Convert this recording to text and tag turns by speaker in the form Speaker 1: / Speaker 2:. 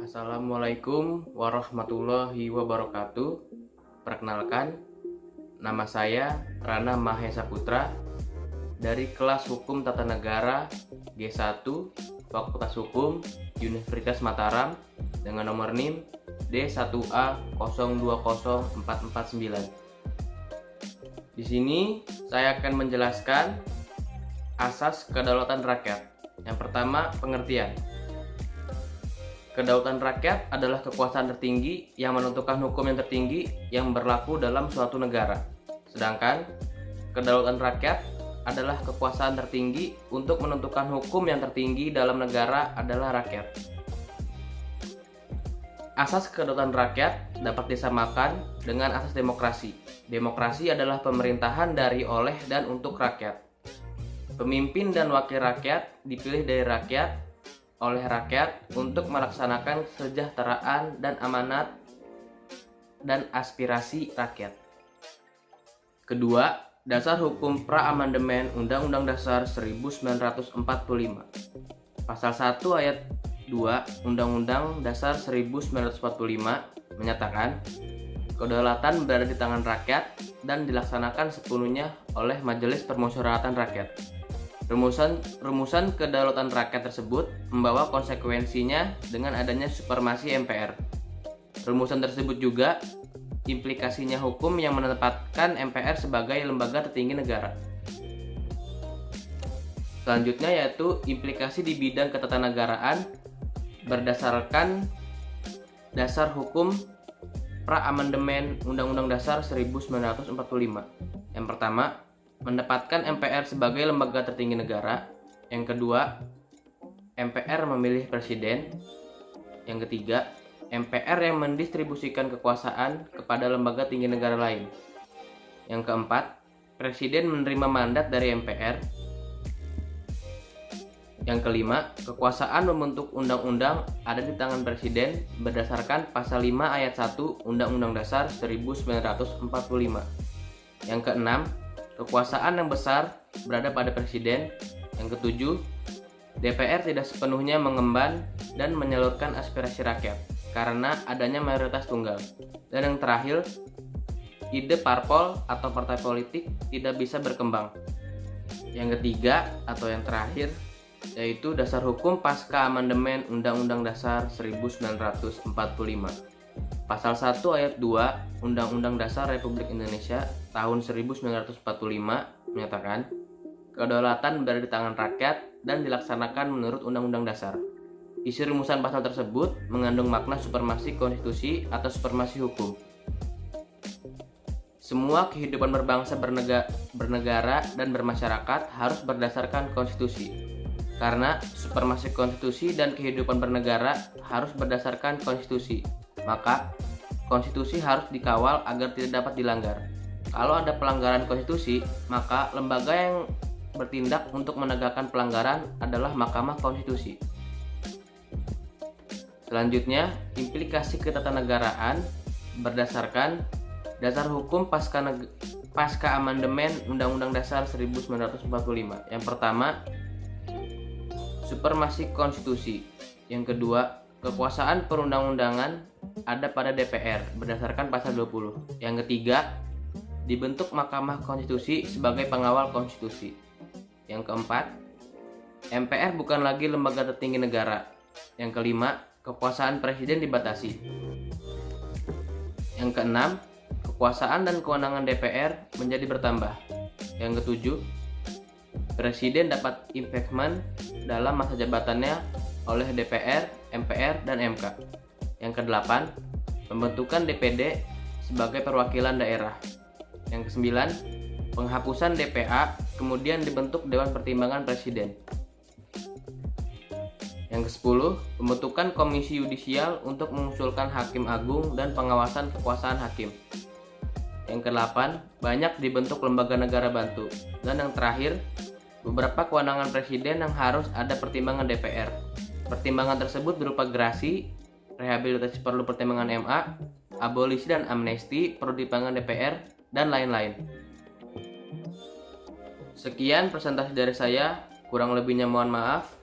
Speaker 1: Assalamualaikum warahmatullahi wabarakatuh. Perkenalkan, nama saya Rana Mahesa Putra dari kelas Hukum Tata Negara G1 Fakultas Hukum Universitas Mataram dengan nomor NIM D1A020449. Di sini saya akan menjelaskan asas kedaulatan rakyat. Yang pertama, pengertian. Kedaulatan rakyat adalah kekuasaan tertinggi yang menentukan hukum yang tertinggi yang berlaku dalam suatu negara. Sedangkan kedaulatan rakyat adalah kekuasaan tertinggi untuk menentukan hukum yang tertinggi dalam negara adalah rakyat. Asas kedaulatan rakyat dapat disamakan dengan asas demokrasi. Demokrasi adalah pemerintahan dari, oleh, dan untuk rakyat. Pemimpin dan wakil rakyat dipilih dari rakyat oleh rakyat untuk melaksanakan kesejahteraan dan amanat dan aspirasi rakyat. Kedua, dasar hukum pra-amandemen Undang-Undang Dasar 1945. Pasal 1 ayat 2 Undang-Undang Dasar 1945 menyatakan kedaulatan berada di tangan rakyat dan dilaksanakan sepenuhnya oleh Majelis Permusyawaratan Rakyat. Rumusan kedaulatan rakyat tersebut membawa konsekuensinya dengan adanya supremasi MPR. Rumusan tersebut juga implikasinya hukum yang menempatkan MPR sebagai lembaga tertinggi negara. Selanjutnya yaitu implikasi di bidang ketatanegaraan berdasarkan dasar hukum pra-amandemen Undang-Undang Dasar 1945. Yang pertama, menempatkan MPR sebagai lembaga tertinggi negara. Yang kedua, MPR memilih presiden. Yang ketiga, MPR yang mendistribusikan kekuasaan kepada lembaga tinggi negara lain. Yang keempat, presiden menerima mandat dari MPR. Yang kelima, kekuasaan membentuk undang-undang ada di tangan presiden berdasarkan pasal 5 ayat 1 Undang-Undang Dasar 1945. Yang keenam, kekuasaan yang besar berada pada presiden. Yang ketujuh, DPR tidak sepenuhnya mengemban dan menyalurkan aspirasi rakyat karena adanya mayoritas tunggal. Dan yang terakhir, ide parpol atau partai politik tidak bisa berkembang. Yang ketiga atau yang terakhir yaitu dasar hukum pasca amandemen Undang-Undang Dasar 1945. Pasal 1 ayat 2 Undang-Undang Dasar Republik Indonesia tahun 1945 menyatakan kedaulatan berada di tangan rakyat dan dilaksanakan menurut Undang-Undang Dasar. Isi rumusan pasal tersebut mengandung makna supremasi konstitusi atau supremasi hukum. Semua kehidupan berbangsa, bernegara, dan bermasyarakat harus berdasarkan konstitusi. Karena supremasi konstitusi dan kehidupan bernegara harus berdasarkan konstitusi, maka konstitusi harus dikawal agar tidak dapat dilanggar. Kalau ada pelanggaran konstitusi, maka lembaga yang bertindak untuk menegakkan pelanggaran adalah Mahkamah Konstitusi. Selanjutnya, implikasi ketatanegaraan berdasarkan dasar hukum pasca amandemen Undang-Undang Dasar 1945. Yang pertama, supremasi konstitusi. Yang kedua, kekuasaan perundang-undangan ada pada DPR berdasarkan pasal 20. Yang ketiga, dibentuk Mahkamah Konstitusi sebagai pengawal konstitusi. Yang keempat, MPR bukan lagi lembaga tertinggi negara. Yang kelima, kekuasaan presiden dibatasi. Yang keenam, kekuasaan dan kewenangan DPR menjadi bertambah. Yang ketujuh, presiden dapat impeachment dalam masa jabatannya oleh DPR, MPR, dan MK. Yang kedelapan, pembentukan DPD sebagai perwakilan daerah. Yang kesembilan, penghapusan DPA, kemudian dibentuk Dewan Pertimbangan Presiden. Yang kesepuluh, pembentukan Komisi Yudisial untuk mengusulkan Hakim Agung dan pengawasan kekuasaan hakim. Yang kedelapan, banyak dibentuk lembaga negara bantu. Dan yang terakhir, beberapa kewenangan presiden yang harus ada pertimbangan DPR. Pertimbangan tersebut berupa gerasi, rehabilitasi perlu pertimbangan MA, abolisi dan amnesti perlu pertimbangan DPR, dan lain-lain. Sekian presentasi dari saya, kurang lebihnya mohon maaf.